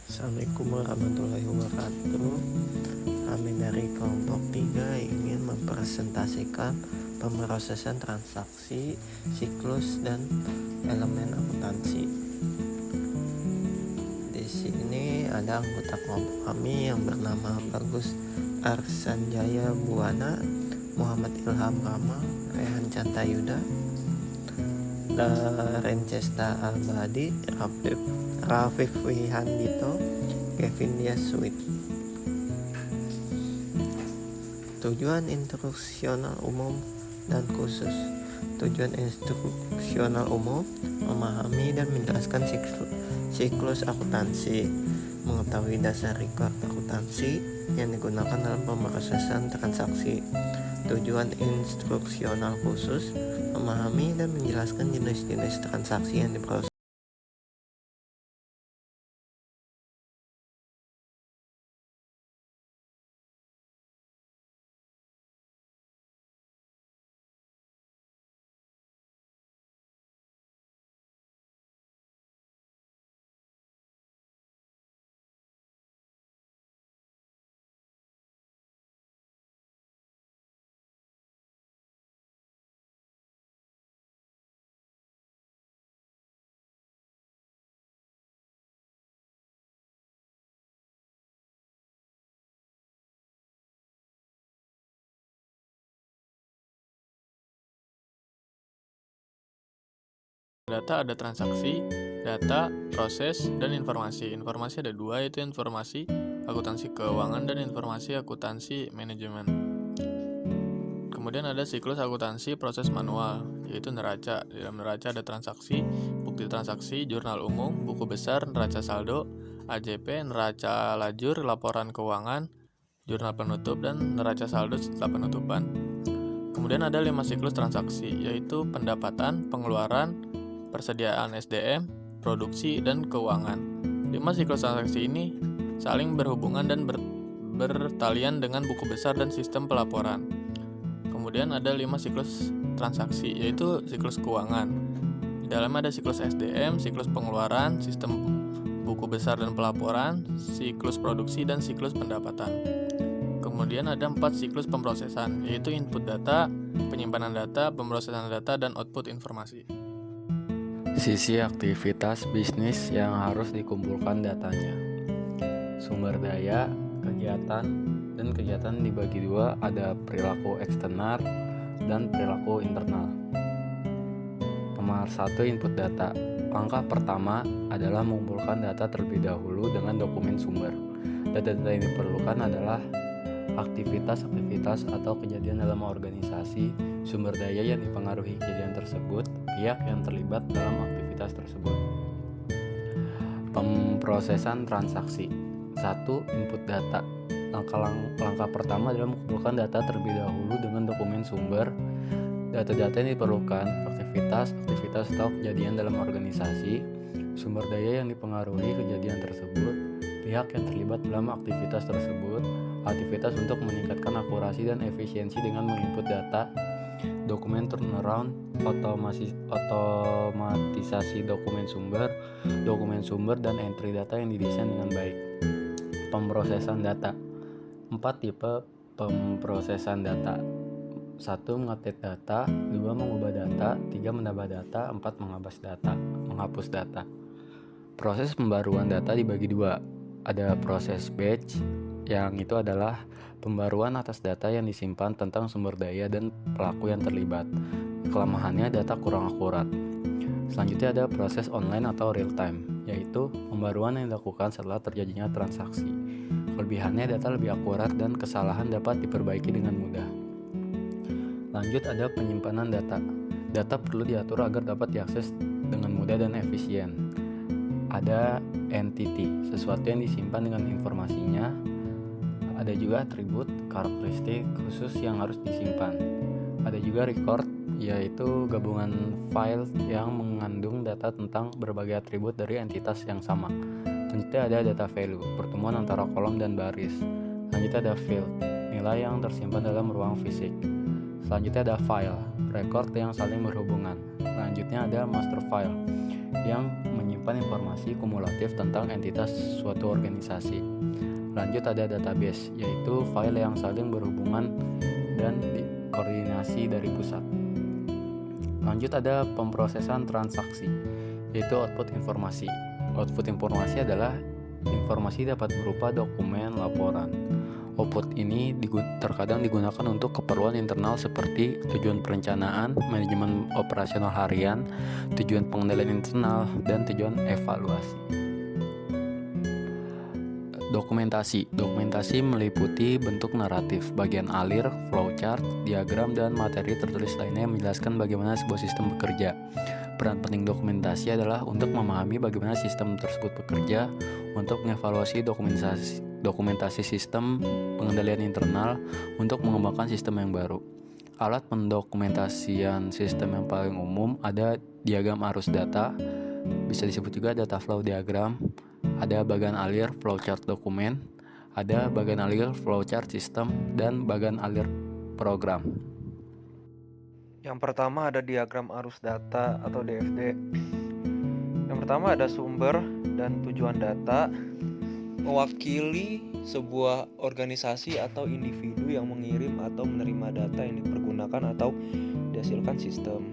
Assalamualaikum warahmatullahi wabarakatuh. Kami dari kelompok 3 ingin mempresentasikan pemrosesan transaksi, siklus, dan elemen akuntansi. Di sini ada anggota kelompok kami yang bernama Bagus Arsanjaya Buwana, Muhammad Ilham Rama, Rehan Cantayuda, Rencesta Albadi, Rafif Wihandito, Kevin Yaswit. Tujuan instruksional umum dan khusus. Tujuan instruksional umum: memahami dan menjelaskan siklus akuntansi, mengetahui dasar record akuntansi yang digunakan dalam pemrosesan transaksi. Tujuan instruksional khusus: memahami dan menjelaskan jenis-jenis transaksi yang diproses. Data ada transaksi, data, proses, dan informasi. Informasi ada dua, yaitu informasi akuntansi keuangan dan informasi akuntansi manajemen. Kemudian ada siklus akuntansi proses manual, yaitu neraca. Di dalam neraca ada transaksi, bukti transaksi, jurnal umum, buku besar, neraca saldo, AJP, neraca lajur, laporan keuangan, jurnal penutup, dan neraca saldo setelah penutupan. Kemudian ada 5 siklus transaksi, yaitu pendapatan, pengeluaran, persediaan SDM, produksi, dan keuangan. 5 siklus transaksi ini saling berhubungan dan bertalian dengan buku besar dan sistem pelaporan. Kemudian ada 5 siklus transaksi, yaitu siklus keuangan. Di dalamnya ada siklus SDM, siklus pengeluaran, sistem buku besar dan pelaporan, siklus produksi, dan siklus pendapatan. Kemudian ada 4 siklus pemrosesan, yaitu input data, penyimpanan data, pemrosesan data, dan output informasi. Sisi aktivitas bisnis yang harus dikumpulkan datanya. Sumber daya, kegiatan, dan kegiatan dibagi dua, ada perilaku eksternal dan perilaku internal. Nomor 1, input data. Langkah pertama adalah mengumpulkan data terlebih dahulu dengan dokumen sumber. Data-data yang diperlukan adalah aktivitas atau kejadian dalam organisasi, sumber daya yang dipengaruhi kejadian tersebut, pihak yang terlibat dalam aktivitas tersebut. Pemrosesan transaksi. 1. Input data. Langkah pertama adalah mengumpulkan data terlebih dahulu dengan dokumen sumber. Data-data yang diperlukan, aktivitas atau kejadian dalam organisasi, sumber daya yang dipengaruhi kejadian tersebut, pihak yang terlibat dalam aktivitas tersebut, aktivitas untuk meningkatkan akurasi dan efisiensi dengan menginput data, dokumen turnaround, otomatisasi dokumen sumber, dan entry data yang didesain dengan baik. Pemrosesan data. 4 tipe pemrosesan data. 1. Mengupdate data, 2. Mengubah data, 3. Menambah data, 4. Menghapus data. Proses pembaruan data dibagi dua. Ada proses batch, yang itu adalah pembaruan atas data yang disimpan tentang sumber daya dan pelaku yang terlibat. Kelemahannya, data kurang akurat. Selanjutnya ada proses online atau real time, yaitu pembaruan yang dilakukan setelah terjadinya transaksi. Kelebihannya, data lebih akurat dan kesalahan dapat diperbaiki dengan mudah. Lanjut ada penyimpanan data. Data perlu diatur agar dapat diakses dengan mudah dan efisien. Ada entity, sesuatu yang disimpan dengan informasinya. Ada juga atribut, karakteristik khusus yang harus disimpan. Ada juga record, yaitu gabungan file yang mengandung data tentang berbagai atribut dari entitas yang sama. Selanjutnya ada data value, pertemuan antara kolom dan baris. Selanjutnya ada field, nilai yang tersimpan dalam ruang fisik. Selanjutnya ada file, record yang saling berhubungan. Selanjutnya ada master file, yang menyimpan menyimpan informasi kumulatif tentang entitas suatu organisasi. Lanjut ada database, yaitu file yang saling berhubungan dan koordinasi dari pusat. Lanjut ada pemrosesan transaksi, yaitu output informasi. Output informasi adalah informasi dapat berupa dokumen, laporan. Output ini terkadang digunakan untuk keperluan internal seperti tujuan perencanaan, manajemen operasional harian, tujuan pengendalian internal, dan tujuan evaluasi. Dokumentasi meliputi bentuk naratif, bagian alir, flowchart, diagram, dan materi tertulis lainnya yang menjelaskan bagaimana sebuah sistem bekerja. Peran penting dokumentasi adalah untuk memahami bagaimana sistem tersebut bekerja, untuk mengevaluasi dokumentasi sistem pengendalian internal, untuk mengembangkan sistem yang baru. Alat pendokumentasian sistem yang paling umum ada diagram arus data, bisa disebut juga data flow diagram, ada bagan alir flowchart dokumen, ada bagan alir flowchart sistem, dan bagan alir program. Yang pertama ada diagram arus data atau DFD. Yang pertama ada sumber dan tujuan data, mewakili sebuah organisasi atau individu yang mengirim atau menerima data yang dipergunakan atau dihasilkan sistem.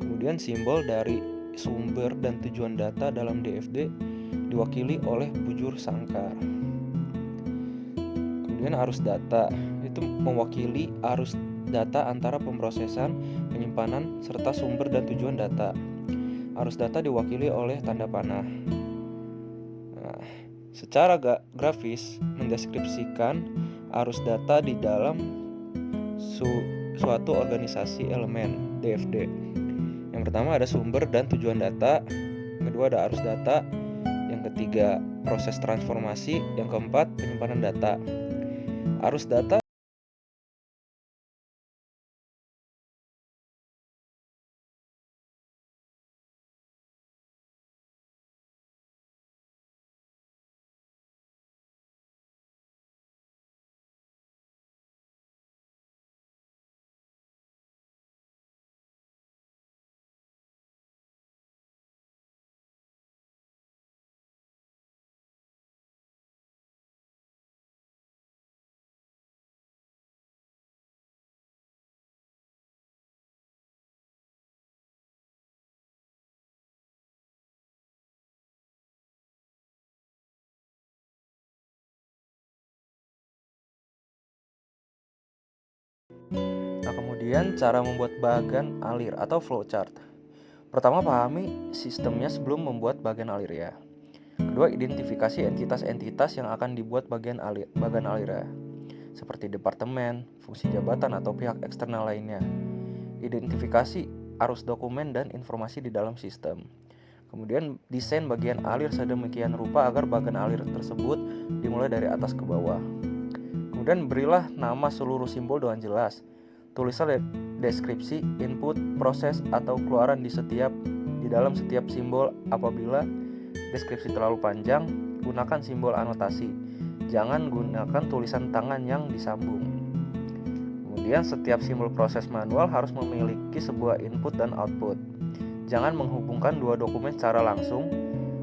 Kemudian simbol dari sumber dan tujuan data dalam DFD diwakili oleh bujur sangkar. Kemudian arus data itu mewakili arus data antara pemrosesan, penyimpanan, serta sumber dan tujuan data. Arus data diwakili oleh tanda panah. Nah, secara grafis mendeskripsikan arus data di dalam suatu organisasi elemen DFD. Yang pertama ada sumber dan tujuan data, yang kedua ada arus data, yang ketiga proses transformasi, yang keempat penyimpanan data. Arus data Nah, kemudian cara membuat bagan alir atau flowchart. Pertama, pahami sistemnya sebelum membuat bagan alir ya. Kedua, identifikasi entitas-entitas yang akan dibuat bagan alir ya, seperti departemen, fungsi jabatan, atau pihak eksternal lainnya. Identifikasi arus dokumen dan informasi di dalam sistem. Kemudian, desain bagian alir sedemikian rupa agar bagan alir tersebut dimulai dari atas ke bawah. Kemudian, berilah nama seluruh simbol dengan jelas. Tulislah deskripsi, input, proses, atau keluaran di dalam setiap simbol. Apabila deskripsi terlalu panjang, gunakan simbol anotasi. Jangan gunakan tulisan tangan yang disambung. Kemudian setiap simbol proses manual harus memiliki sebuah input dan output. Jangan menghubungkan dua dokumen secara langsung,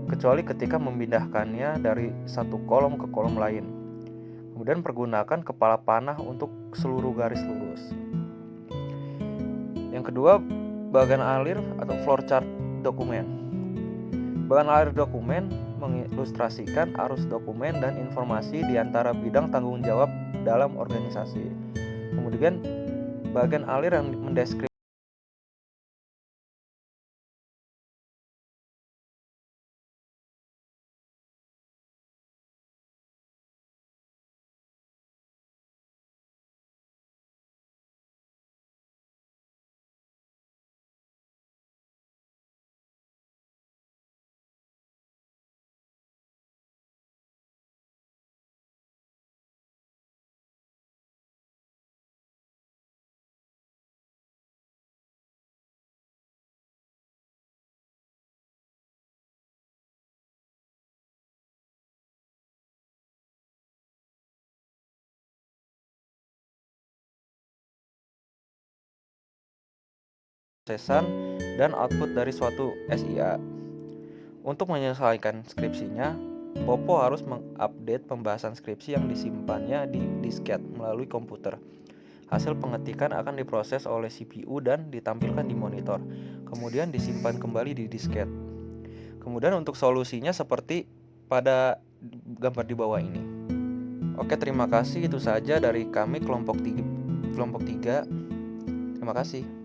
kecuali ketika memindahkannya dari satu kolom ke kolom lain. Kemudian pergunakan kepala panah untuk seluruh garis lurus. Yang kedua, bagan alir atau flowchart dokumen. Bagan alir dokumen mengilustrasikan arus dokumen dan informasi di antara bidang tanggung jawab dalam organisasi. Kemudian, bagan alir yang mendeskripsikan prosesan dan output dari suatu SIA. Untuk menyelesaikan skripsinya, Popo harus mengupdate pembahasan skripsi yang disimpannya di disket melalui komputer. Hasil pengetikan akan diproses oleh CPU dan ditampilkan di monitor, kemudian disimpan kembali di disket. Kemudian untuk solusinya seperti pada gambar di bawah ini. Oke, terima kasih. Itu saja dari kami kelompok 3. Terima kasih.